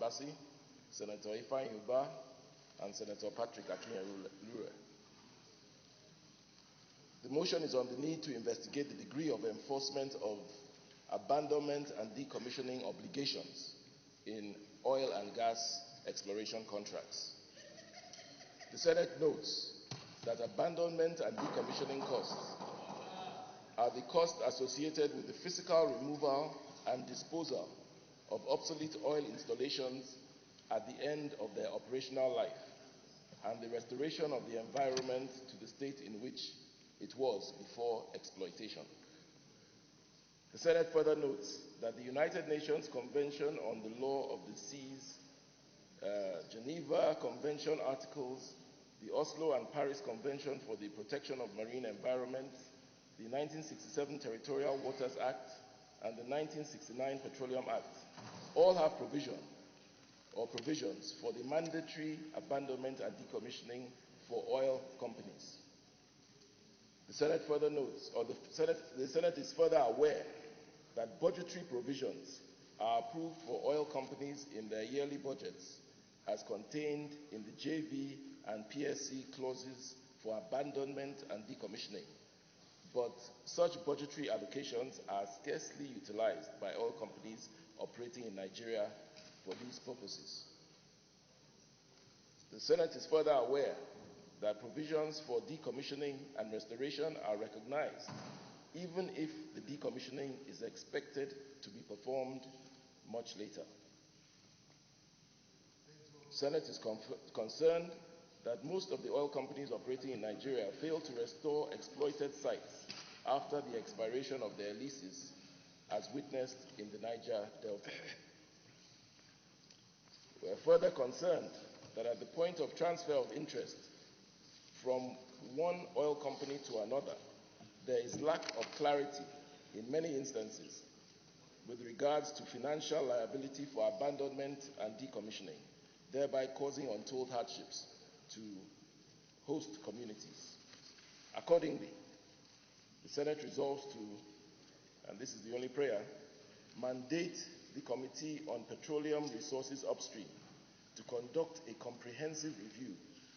Abasi, Senator Ifeanyi Ubah, and Senator Patrick Akinye-Lure. The motion is on the need to investigate the degree of enforcement of abandonment and decommissioning obligations in oil and gas exploration contracts. The Senate notes that abandonment and decommissioning costs are the costs associated with the physical removal and disposal of obsolete oil installations at the end of their operational life and the restoration of the environment to the state in which it was before exploitation. The Senate further notes that the United Nations Convention on the Law of the Seas, Geneva Convention Articles, the Oslo and Paris Convention for the Protection of Marine Environment, the 1967 Territorial Waters Act, and the 1969 Petroleum Act all have provisions for the mandatory abandonment and decommissioning for oil companies. The Senate further notes, or the Senate is further aware that budgetary provisions are approved for oil companies in their yearly budgets as contained in the JV and PSC clauses for abandonment and decommissioning. But such budgetary allocations are scarcely utilized by oil companies operating in Nigeria for these purposes. The Senate is further aware that provisions for decommissioning and restoration are recognized, even if the decommissioning is expected to be performed much later. The Senate is concerned that most of the oil companies operating in Nigeria fail to restore exploited sites after the expiration of their leases, as witnessed in the Niger Delta. We are further concerned that at the point of transfer of interest from one oil company to another, there is lack of clarity in many instances with regards to financial liability for abandonment and decommissioning, thereby causing untold hardships to host communities. Accordingly, the Senate resolves to, and this is the only prayer, mandate the Committee on Petroleum Resources Upstream to conduct a comprehensive review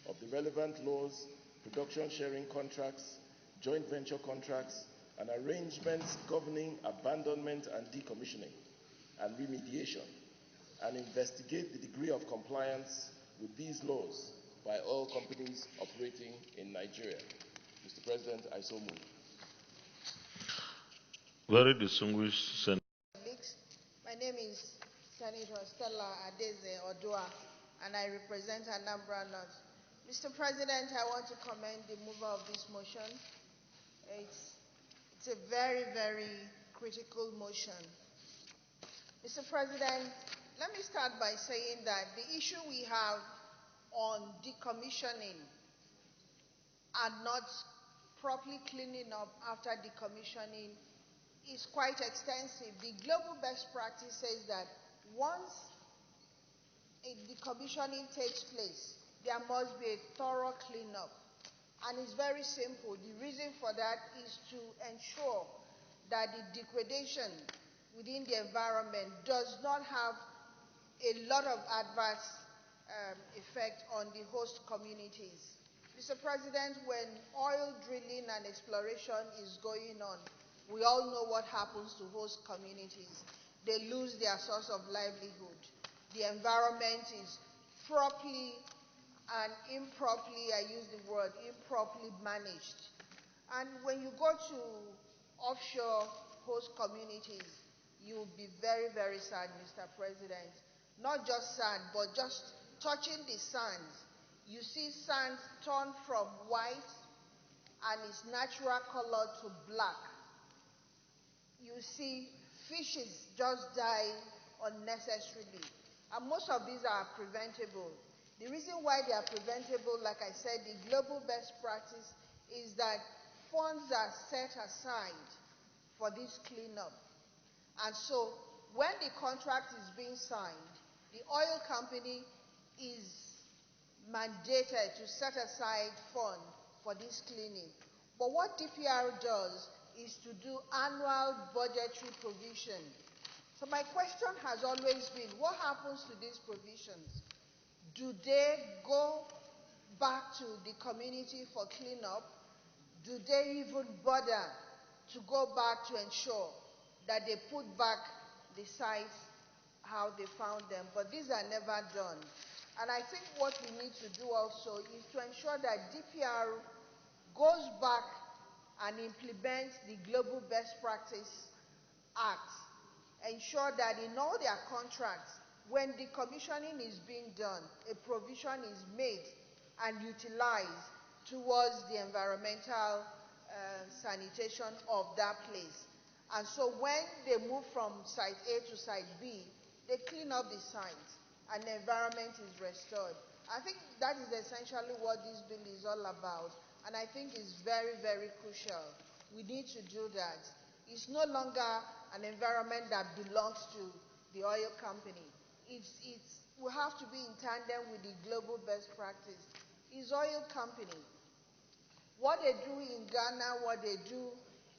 of the relevant laws, production sharing contracts, joint venture contracts, and arrangements governing abandonment and decommissioning and remediation, and investigate the degree of compliance with these laws by oil companies operating in Nigeria. Mr. President, I so move. Very distinguished Senator. My name is Senator Stella Adeze Odua, and I represent Anambra North. Mr. President, I want to commend the mover of this motion. It's a very, very critical motion. Mr. President, let me start by saying that the issue we have on decommissioning and not properly cleaning up after decommissioning is quite extensive. The global best practice says that once a decommissioning takes place, there must be a thorough cleanup. And it's very simple. The reason for that is to ensure that the degradation within the environment does not have a lot of adverse effect on the host communities. Mr. President, when oil drilling and exploration is going on, we all know what happens to host communities. They lose their source of livelihood. The environment is properly and improperly, I use the word, improperly managed. And when you go to offshore host communities, you'll be very, very sad, Mr. President. Not just sand, but just touching the sands. You see sands turn from white and its natural color to black. You see fishes just die unnecessarily. And most of these are preventable. The reason why they are preventable, like I said, the global best practice is that funds are set aside for this cleanup. And so when the contract is being signed, the oil company is mandated to set aside funds for this cleaning. But what DPR does is to do annual budgetary provision So my question has always been, what happens to these provisions? Do they go back to the community for cleanup? Do they even bother to go back to ensure that they put back the sites how they found them? But these are never done. And I think what we need to do also is to ensure that DPR goes back and implements the Global Best Practice Act. Ensure that in all their contracts, when decommissioning is being done, a provision is made and utilized towards the environmental sanitation of that place. And so when they move from site A to site B, they clean up the site and the environment is restored. I think that is essentially what this bill is all about, and I think it's very, very crucial. We need to do that. It's no longer an environment that belongs to the oil company. We have to be in tandem with the global best practice. It's oil company. What they do in Ghana, what they do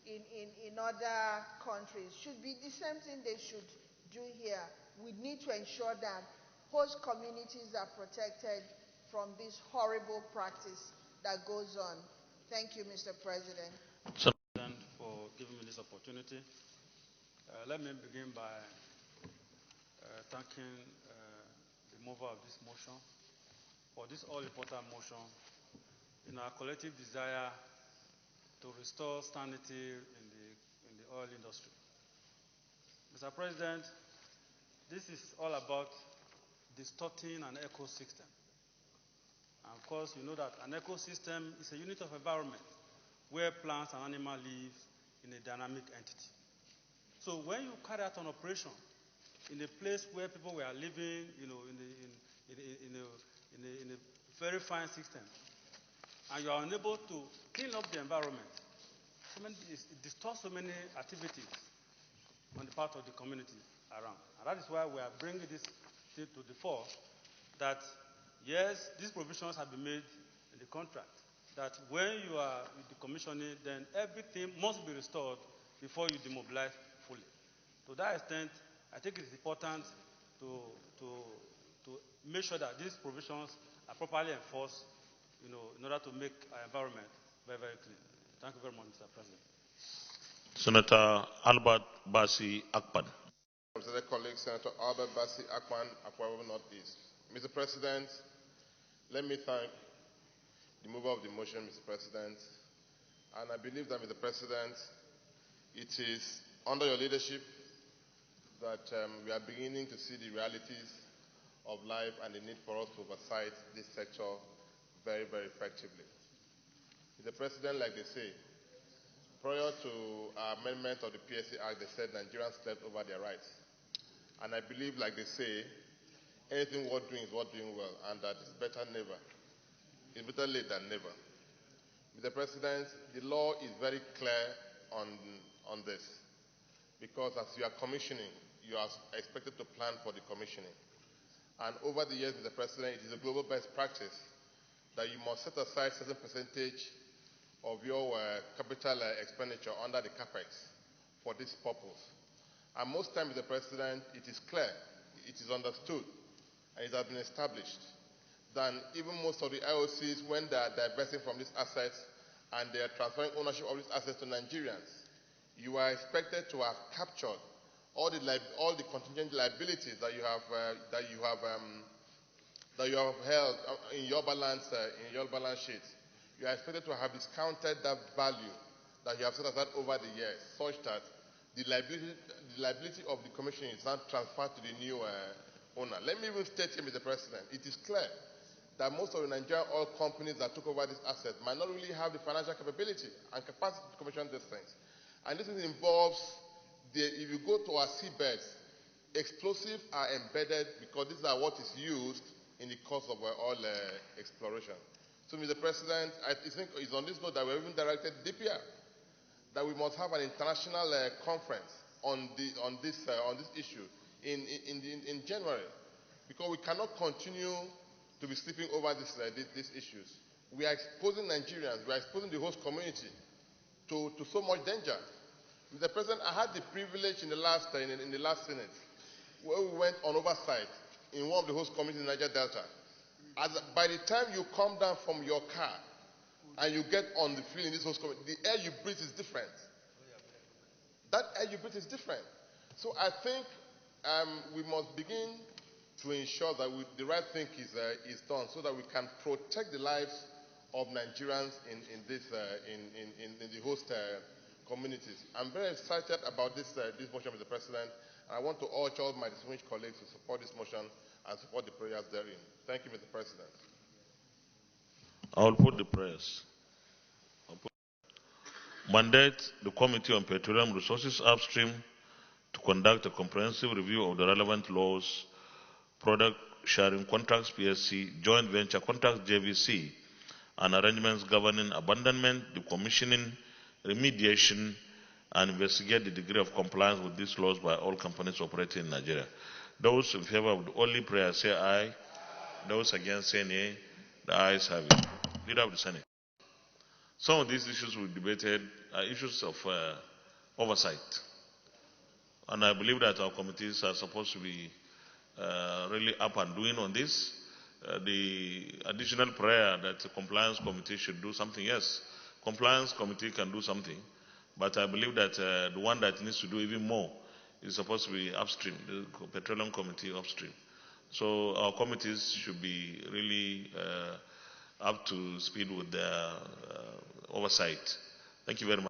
in other countries should be the same thing they should do here. We need to ensure that host communities are protected from this horrible practice that goes on. Thank you, Mr. President. For giving me this opportunity. Let me begin by thanking the mover of this motion for this all-important motion in our collective desire to restore sanity in the oil industry. Mr. President, this is all about distorting an ecosystem. And of course, you know that an ecosystem is a unit of environment where plants and animals live in a dynamic entity. So when you carry out an operation in a place where people were living, in a very fine system, and you are unable to clean up the environment, it distorts so many activities on the part of the community around. And that is why we are bringing this to the fore, that yes, these provisions have been made in the contract, that when you are decommissioning, then everything must be restored before you demobilize fully. To that extent, I think it is important to make sure that these provisions are properly enforced, in order to make our environment very, very clean. Thank you very much, Mr. President. Senator Albert Basi Akpan. Consider colleague Senator Albert Basi Akpan, Akwa Northeast. Mr. President, let me thank the mover of the motion, Mr. President. And I believe that, Mr. President, it is under your leadership that we are beginning to see the realities of life and the need for us to oversight this sector very, very effectively. Mr. President, like they say, prior to our amendment of the PSA Act, they said Nigerians slept over their rights. And I believe, like they say, anything worth doing is worth doing well, and that it's better never. It's better late than never. Mr. President, the law is very clear on this, because as you are commissioning, you are expected to plan for the commissioning. And over the years, Mr. President, it is a global best practice that you must set aside a certain percentage of your capital expenditure under the CAPEX for this purpose. And most times, Mr. President, it is clear, it is understood, and it has been established that even most of the IOCs, when they are divesting from these assets and they are transferring ownership of these assets to Nigerians, you are expected to have captured all the contingent liabilities that you have held in your balance sheet. You are expected to have discounted that value that you have set aside over the years, such that the liability of the commission is not transferred to the new owner. Let me even state here, Mr. President, it is clear that most of the Nigerian oil companies that took over this asset might not really have the financial capability and capacity to commission these things. And this involves, if you go to our seabeds, explosives are embedded because these are what is used in the course of oil exploration. So, Mr. President, I think it's on this note that we have even directed DPR that we must have an international conference on this issue in January, because we cannot continue to be sleeping over these issues. We are exposing Nigerians, we are exposing the host community to so much danger. Mr. President, I had the privilege in the last Senate, where we went on oversight in one of the host communities in Niger Delta. By the time you come down from your car and you get on the field in this host community, the air you breathe is different. That air you breathe is different. So I think we must begin to ensure that the right thing is done so that we can protect the lives of Nigerians in the host communities. I'm very excited about this motion, Mr. President, and I want to urge all my distinguished colleagues to support this motion and support the prayers therein. Thank you, Mr. President. I will put the prayers. Mandate the Committee on Petroleum Resources Upstream to conduct a comprehensive review of the relevant laws, product sharing contracts PSC, joint venture contracts JVC, and arrangements governing abandonment, decommissioning, remediation, and investigate the degree of compliance with these laws by all companies operating in Nigeria. Those in favor of the only prayer say aye. Those against say nay. The ayes have it. Leader of the Senate. Some of these issues we debated are issues of oversight. And I believe that our committees are supposed to be really up and doing on this. The additional prayer that the compliance committee should do something, yes, compliance committee can do something, but I believe that the one that needs to do even more is supposed to be upstream, the petroleum committee upstream. So our committees should be really up to speed with their oversight. Thank you very much.